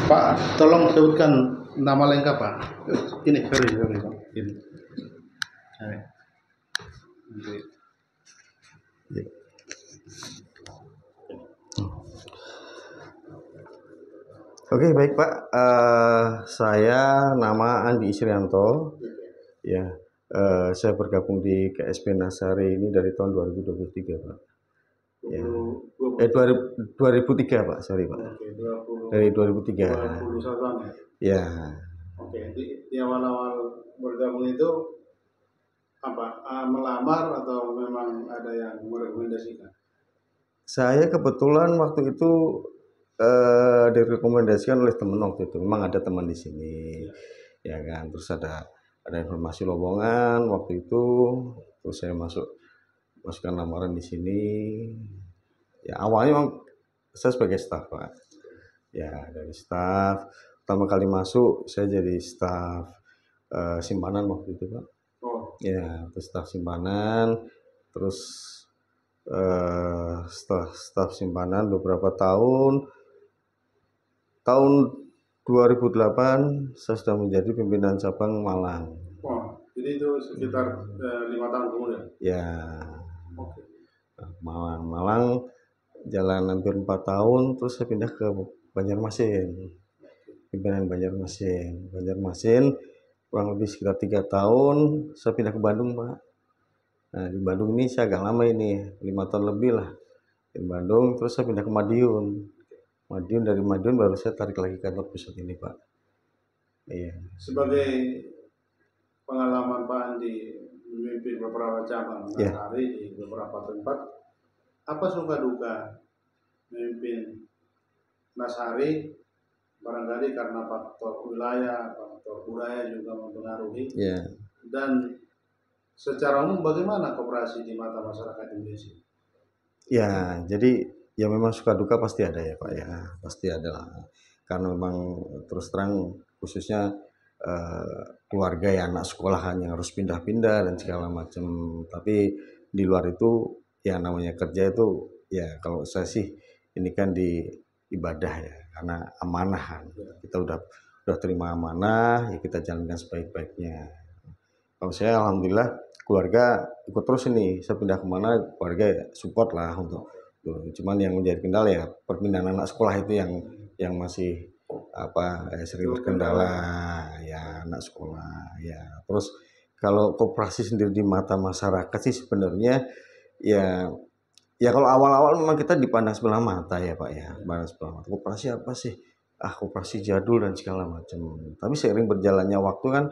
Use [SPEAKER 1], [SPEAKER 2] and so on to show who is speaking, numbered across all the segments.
[SPEAKER 1] Pak, tolong sebutkan nama lengkap Pak. Ini, sorry Pak. Ini. Nanti.
[SPEAKER 2] Oke, baik Pak. Saya nama Andi Isrianto. Ya, saya bergabung di KSP Nasari ini dari tahun 2023 Pak. Ya. 2003 Pak, sorry Pak. Dari 2003.
[SPEAKER 1] 21
[SPEAKER 2] ya.
[SPEAKER 1] Oke, di awal-awal bergabung itu apa? Melamar atau memang ada yang merekomendasikan?
[SPEAKER 2] Saya kebetulan waktu itu direkomendasikan oleh teman waktu itu. Memang ada teman di sini, ya kan. Terus ada informasi lowongan waktu itu. Terus saya masukkan lamaran di sini. Ya awalnya memang saya sebagai staf Pak. Ya dari staf. Pertama kali masuk saya jadi staf simpanan waktu itu Pak.
[SPEAKER 1] Oh.
[SPEAKER 2] Ya, terus staf simpanan. Terus staf simpanan beberapa tahun 2008 saya sudah menjadi pimpinan cabang Malang.
[SPEAKER 1] Wah, jadi itu sekitar 5 tahun kemudian?
[SPEAKER 2] Ya.
[SPEAKER 1] Oke.
[SPEAKER 2] Malang jalan hampir 4 tahun, terus saya pindah ke Banjarmasin, pimpinan Banjarmasin kurang lebih sekitar 3 tahun, saya pindah ke Bandung Pak. Nah di Bandung ini saya agak lama ini, 5 tahun lebih lah di Bandung. Terus saya pindah ke Madiun. Dari Madiun baru saya tarik lagi kantor pusat ini Pak. Iya.
[SPEAKER 1] Sebagai pengalaman Pak Andi memimpin beberapa cabang Nasari di beberapa tempat, apa suka duka memimpin Nasari? Barangkali karena faktor wilayah, faktor budaya juga mempengaruhi. Dan secara umum bagaimana koperasi di mata masyarakat Indonesia?
[SPEAKER 2] Ya, jadi ya memang suka duka pasti ada ya Pak ya, pasti ada lah. Karena memang terus terang khususnya keluarga ya, anak sekolahan yang harus pindah-pindah dan segala macam. Tapi di luar itu ya namanya kerja itu ya kalau saya sih ini kan di ibadah ya, karena amanah. Kita udah terima amanah ya kita jalankan sebaik-baiknya. Kalau saya alhamdulillah keluarga ikut terus ini, saya pindah kemana keluarga support lah untuk cuman yang menjadi kendala ya perpindahan anak sekolah itu yang masih sering berkendala ya anak sekolah ya. Terus kalau koperasi sendiri di mata masyarakat sih sebenarnya ya kalau awal-awal memang kita dipandang sebelah mata ya Pak ya, pandang sebelah mata. Koperasi apa sih? Koperasi jadul dan segala macam. Tapi seiring berjalannya waktu kan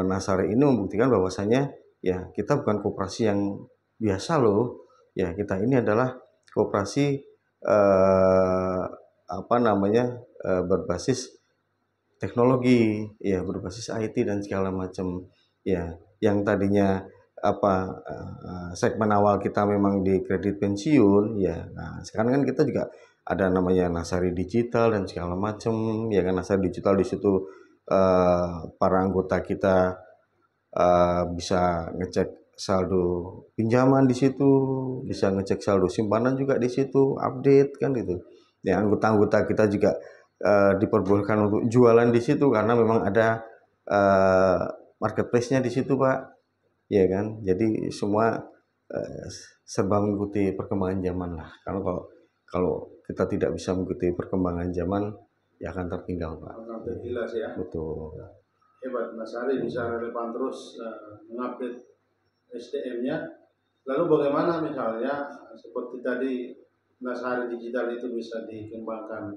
[SPEAKER 2] Nasari ini membuktikan bahwasanya ya kita bukan koperasi yang biasa loh. Ya kita ini adalah koperasi berbasis teknologi, ya berbasis IT dan segala macam. Ya yang tadinya segmen awal kita memang di kredit pensiun ya. Nah sekarang kan kita juga ada namanya Nasari Digital dan segala macam. Ya kan Nasari Digital di situ para anggota kita bisa ngecek saldo pinjaman di situ, bisa ngecek saldo simpanan juga di situ, update kan gitu. Ya anggota-anggota kita juga diperbolehkan untuk jualan di situ karena memang ada marketplace-nya di situ Pak. Ya kan, jadi semua serba mengikuti perkembangan zaman lah. Kalau kita tidak bisa mengikuti perkembangan zaman ya akan tertinggal Pak.
[SPEAKER 1] Akan tergilas ya.
[SPEAKER 2] Betul.
[SPEAKER 1] Hebat Nasari bisa relevan terus mengupdate SDM-nya. Lalu bagaimana misalnya seperti tadi Nasari Digital itu bisa dikembangkan,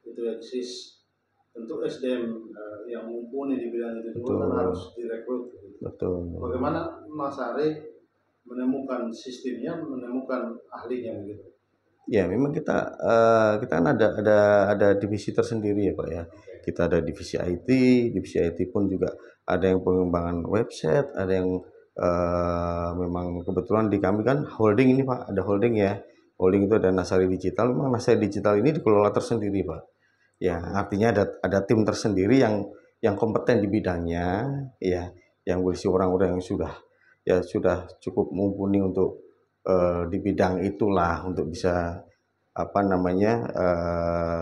[SPEAKER 1] itu eksis. Tentu SDM yang mumpuni di bidang itu juga kan harus direkrut.
[SPEAKER 2] Betul.
[SPEAKER 1] Bagaimana Nasari menemukan sistemnya, menemukan ahlinya begitu?
[SPEAKER 2] Ya memang kita kan ada divisi tersendiri ya Pak ya. Kita ada divisi IT pun juga ada yang pengembangan website, ada yang memang kebetulan di kami kan holding ini Pak, ada holding ya. Holding itu ada Nasari Digital, memang Nasari Digital ini dikelola tersendiri Pak. Ya artinya ada tim tersendiri yang kompeten di bidangnya, ya yang berisi orang-orang yang sudah cukup mumpuni untuk di bidang itulah untuk bisa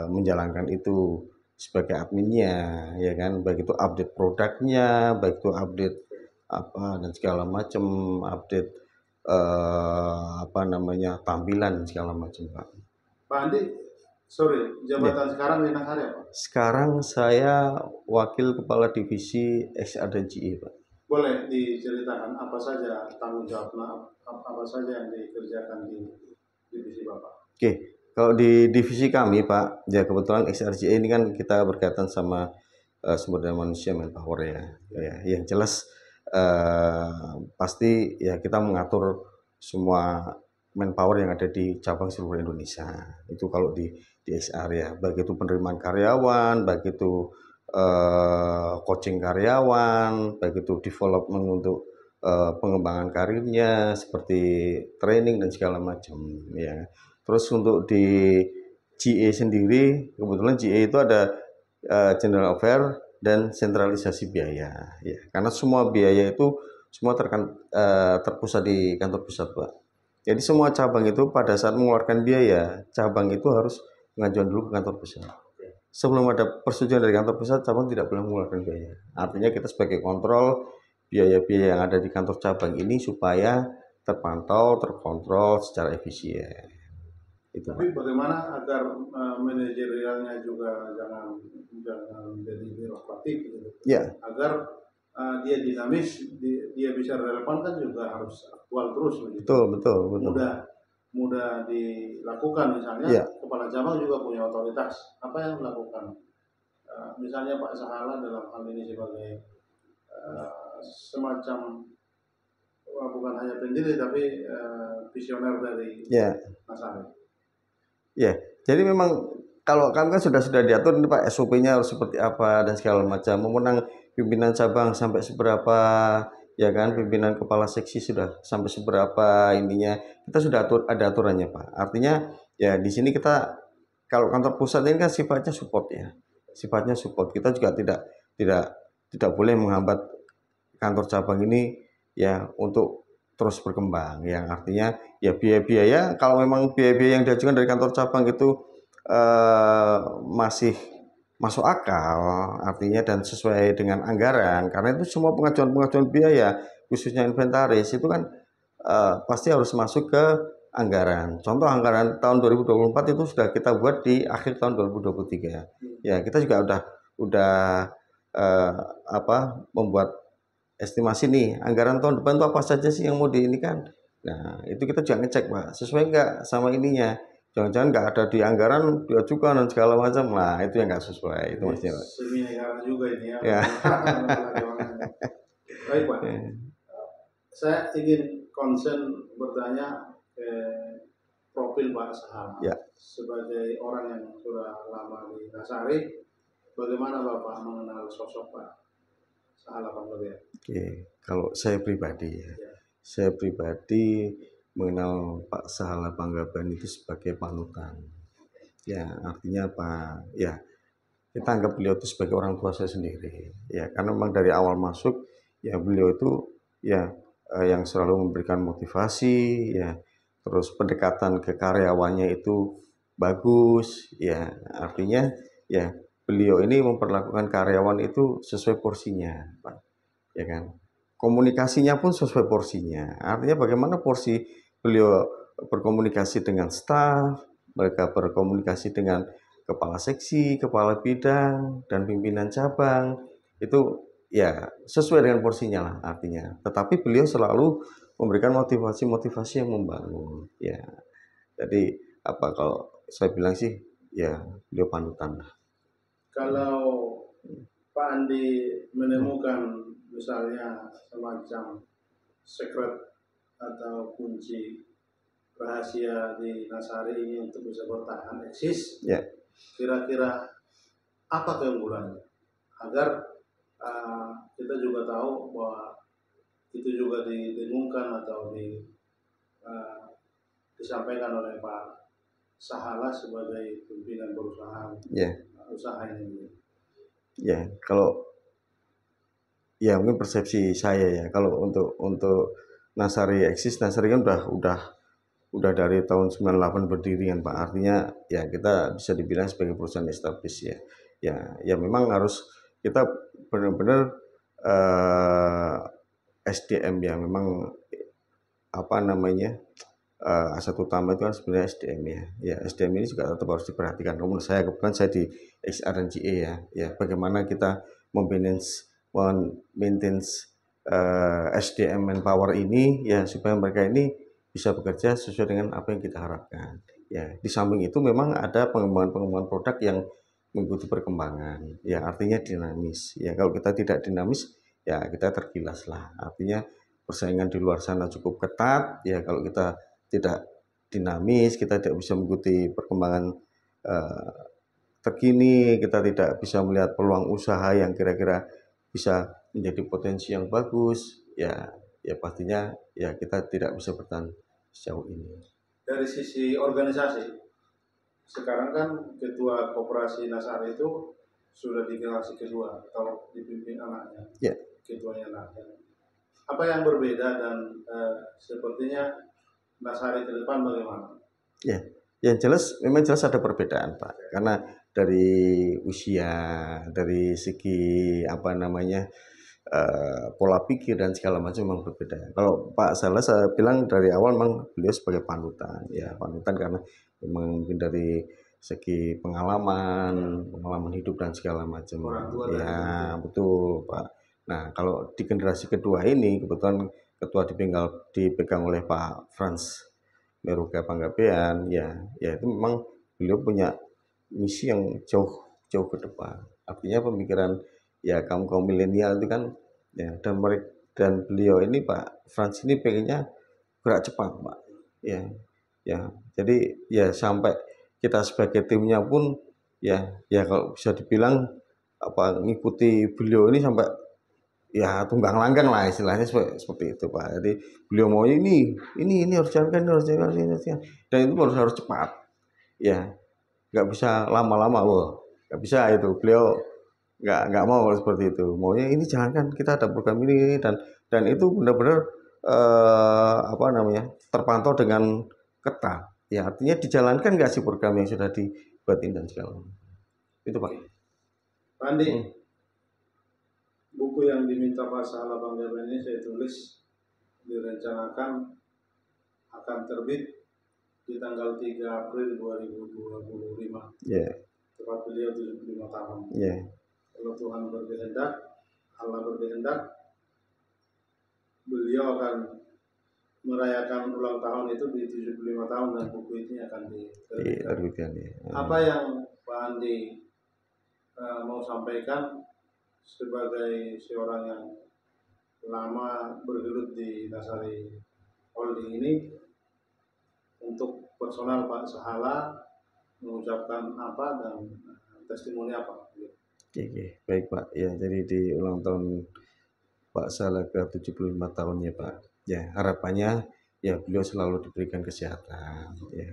[SPEAKER 2] menjalankan itu sebagai adminnya, ya kan, baik itu update produknya, baik itu update apa dan segala macam, update apa namanya tampilan dan segala macam Pak.
[SPEAKER 1] Pak Andi, sorry,
[SPEAKER 2] Ya.
[SPEAKER 1] jabatan sekarang di Nasari apa?
[SPEAKER 2] Sekarang saya wakil kepala divisi XR dan GE Pak.
[SPEAKER 1] Boleh diceritakan apa saja tanggung jawabnya, apa saja yang dikerjakan di divisi Bapak?
[SPEAKER 2] Oke, kalau di divisi kami Pak, ya kebetulan XRGE ini kan kita berkaitan sama sumber daya manusia manpower ya. Ya, yang jelas pasti ya kita mengatur semua manpower yang ada di cabang seluruh Indonesia. Itu kalau di XR ya, baik itu penerimaan karyawan, baik itu coaching karyawan, baik itu development untuk pengembangan karirnya seperti training dan segala macam ya. Terus untuk di GA sendiri, kebetulan GA itu ada General Affair dan sentralisasi biaya ya, karena semua biaya itu semua terpusat di kantor pusat Pak. Jadi semua cabang itu pada saat mengeluarkan biaya, cabang itu harus mengajukan dulu ke kantor pusat. Sebelum ada persetujuan dari kantor pusat, cabang tidak boleh mengeluarkan biaya. Artinya kita sebagai kontrol biaya-biaya yang ada di kantor cabang ini supaya terpantau, terkontrol secara efisien. Itu
[SPEAKER 1] Tapi
[SPEAKER 2] Pak.
[SPEAKER 1] bagaimana agar manajerialnya juga jangan jadi birokratik gitu,
[SPEAKER 2] Ya,
[SPEAKER 1] agar dia dinamis, dia bisa relevan kan juga harus aktual terus begitu.
[SPEAKER 2] betul, betul, betul.
[SPEAKER 1] Mudah dilakukan, misalnya
[SPEAKER 2] Ya,
[SPEAKER 1] kepala cabang juga punya otoritas. Apa yang dilakukan? Misalnya Pak Sahala dalam hal ini sebagai semacam bukan hanya pendiri tapi visioner dari
[SPEAKER 2] ya,
[SPEAKER 1] Nasari.
[SPEAKER 2] ya. Jadi memang kalau kami kan sudah diatur ini Pak SOP-nya harus seperti apa dan segala macam. Memenang pimpinan cabang sampai seberapa, ya kan, pimpinan kepala seksi sudah sampai seberapa ininya. Kita sudah ada aturannya Pak. Artinya ya di sini kita kalau kantor pusat ini kan sifatnya support ya. Sifatnya support. Kita juga tidak tidak boleh menghambat kantor cabang ini ya untuk terus berkembang, yang artinya ya biaya-biaya kalau memang biaya-biaya yang diajukan dari kantor cabang itu masih masuk akal artinya dan sesuai dengan anggaran, karena itu semua pengajuan biaya khususnya inventaris itu kan pasti harus masuk ke anggaran. Contoh anggaran tahun 2024 itu sudah kita buat di akhir tahun 2023 ya, kita juga udah membuat estimasi nih anggaran tahun depan tuh apa saja sih yang mau di ini kan. Nah itu kita juga ngecek Pak sesuai nggak sama ininya, jangan-jangan nggak ada di anggaran diajukan dan segala macam, nah itu yang nggak sesuai itu maksudnya Pak.
[SPEAKER 1] Semi negara juga ini ya.
[SPEAKER 2] Ya.
[SPEAKER 1] Baik Pak, saya ingin concern bertanya ke profil Pak Sahala.
[SPEAKER 2] Ya.
[SPEAKER 1] Sebagai orang yang sudah lama di Nasari, bagaimana Bapak mengenal sosok Pak Sahala Panggabean?
[SPEAKER 2] Oke, kalau saya pribadi saya pribadi mengenal Pak Sahala Panggabean itu sebagai panutan. Ya, artinya apa? Ya, kita anggap beliau itu sebagai orang tua saya sendiri. Ya, karena memang dari awal masuk ya beliau itu ya yang selalu memberikan motivasi ya, terus pendekatan ke karyawannya itu bagus ya, artinya ya beliau ini memperlakukan karyawan itu sesuai porsinya Pak, ya kan, komunikasinya pun sesuai porsinya, artinya bagaimana porsi beliau berkomunikasi dengan staf, mereka berkomunikasi dengan kepala seksi, kepala bidang, dan pimpinan cabang, itu ya sesuai dengan porsinya lah artinya. Tetapi beliau selalu memberikan motivasi-motivasi yang membangun. Ya, jadi apa kalau saya bilang sih, ya beliau panutan lah.
[SPEAKER 1] Kalau Pak Andi menemukan misalnya semacam secret atau kunci rahasia di Nasari ini untuk bisa bertahan eksis,
[SPEAKER 2] Ya.
[SPEAKER 1] Kira-kira apa keunggulannya agar kita juga tahu bahwa itu juga didengungkan atau disampaikan oleh Pak Sahala sebagai pimpinan perusahaan usaha ini.
[SPEAKER 2] Ya, kalau ya mungkin persepsi saya ya, kalau untuk Nasari eksis, Nasari kan udah dari tahun 98 berdiri kan Pak, artinya ya kita bisa dibilang sebagai perusahaan established ya. Ya memang harus kita benar-benar SDM ya, memang apa namanya, aset utama itu kan sebenarnya SDM ya. Ya SDM ini juga tetap harus diperhatikan. Menurut saya kebetulan saya di HR dan GA ya. Ya bagaimana kita maintain SDM manpower ini ya supaya mereka ini bisa bekerja sesuai dengan apa yang kita harapkan. Ya di samping itu memang ada pengembangan produk yang mengikuti perkembangan. Ya artinya dinamis. Ya kalau kita tidak dinamis ya kita tergilas lah. Artinya persaingan di luar sana cukup ketat. Ya kalau kita tidak dinamis, kita tidak bisa mengikuti perkembangan terkini, kita tidak bisa melihat peluang usaha yang kira-kira bisa menjadi potensi yang bagus, ya pastinya ya kita tidak bisa bertahan sejauh ini.
[SPEAKER 1] Dari sisi organisasi, sekarang kan ketua koperasi Nasar itu sudah di generasi kedua atau dipimpin anaknya, ketuanya anaknya. Apa yang berbeda dan sepertinya Nasari ke depan bagaimana?
[SPEAKER 2] Ya, yang jelas memang jelas ada perbedaan Pak, karena dari usia, dari segi apa namanya pola pikir dan segala macam memang berbeda. Kalau Pak Saleh saya bilang dari awal memang beliau sebagai panutan, ya panutan karena memang mungkin dari segi pengalaman hidup dan segala macam. Ya betul Pak. Nah kalau di generasi kedua ini kebetulan ketua dipegang oleh Pak Frans Meruka Panggabean, ya itu memang beliau punya misi yang jauh ke depan. Artinya pemikiran ya kaum milenial itu kan ya, dan beliau ini Pak Frans ini pengennya gerak cepat Pak. Ya jadi ya sampai kita sebagai timnya pun ya kalau bisa dibilang apa ngikuti beliau ini sampai ya tunggang langgang lah istilahnya seperti itu Pak. Jadi beliau mau ini harus jalankan, dan itu harus cepat. Ya nggak bisa lama-lama, nggak bisa itu. Beliau nggak mau seperti itu. Maunya ini jalankan, kita ada program ini dan itu benar-benar apa namanya terpantau dengan ketat. Ya artinya dijalankan nggak sih program yang sudah dibuatin dan segala macam. Itu Pak.
[SPEAKER 1] Pak Andi. Buku yang diminta Pak Salah Panggabean ini saya tulis direncanakan akan terbit di tanggal 3 April 2025. Tepat beliau 75 tahun. Kalau Tuhan berkehendak, Allah berkehendak, beliau akan merayakan ulang tahun itu di 75 tahun dan buku ini akan diterbitkan. Apa yang Pak Andi mau sampaikan sebagai seorang yang lama bergelut di Nasari Holding ini untuk personal Pak Sahala mengucapkan apa dan testimoni apa?
[SPEAKER 2] Oke, baik Pak. Ya, jadi di ulang tahun Pak Sahala ke 75 tahunnya Pak. Ya, harapannya ya beliau selalu diberikan kesehatan, ya.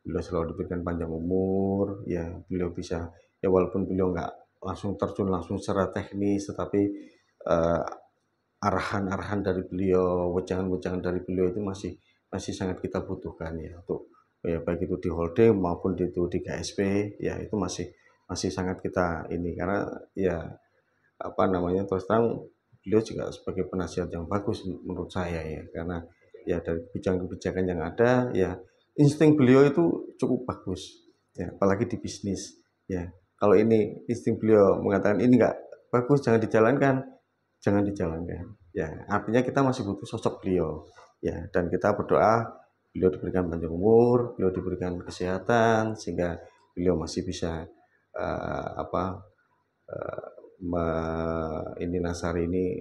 [SPEAKER 2] Beliau selalu diberikan panjang umur, ya beliau bisa ya walaupun beliau nggak langsung terjun langsung secara teknis, tetapi arahan-arahan dari beliau, wejangan-wejangan dari beliau itu masih sangat kita butuhkan ya untuk ya baik itu di holding maupun di KSP ya itu masih sangat kita ini karena ya apa namanya terus terang beliau juga sebagai penasihat yang bagus menurut saya ya karena ya dari kebijakan-kebijakan yang ada ya insting beliau itu cukup bagus ya apalagi di bisnis ya kalau ini insting beliau mengatakan ini enggak bagus jangan dijalankan ya artinya kita masih butuh sosok beliau ya dan kita berdoa beliau diberikan panjang umur beliau diberikan kesehatan sehingga beliau masih bisa ini Nasari ini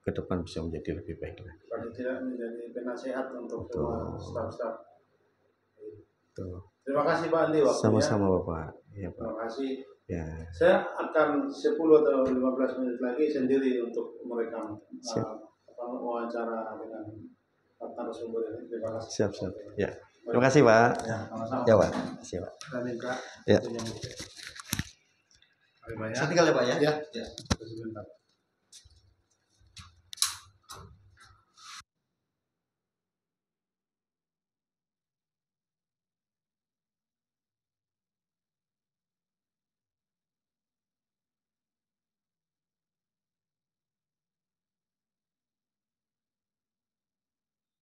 [SPEAKER 2] ke depan bisa menjadi lebih baik lah.
[SPEAKER 1] Paling tidak menjadi penasehat untuk semua staf-staf. Terima kasih Pak Andi waktunya.
[SPEAKER 2] Sama-sama Bapak. Ya, Pak.
[SPEAKER 1] Terima kasih.
[SPEAKER 2] Ya.
[SPEAKER 1] Saya akan 10 atau 15 menit lagi sendiri untuk merekam wawancara dengan narasumber ini. Terima kasih.
[SPEAKER 2] Siap. Ya. Terima kasih Pak.
[SPEAKER 1] Ya, sama-sama.
[SPEAKER 2] Ya Pak. Siap Pak.
[SPEAKER 1] Kita minta.
[SPEAKER 2] Ya.
[SPEAKER 1] Saya
[SPEAKER 2] tinggal ya Pak ya.
[SPEAKER 1] Ya. Sebentar.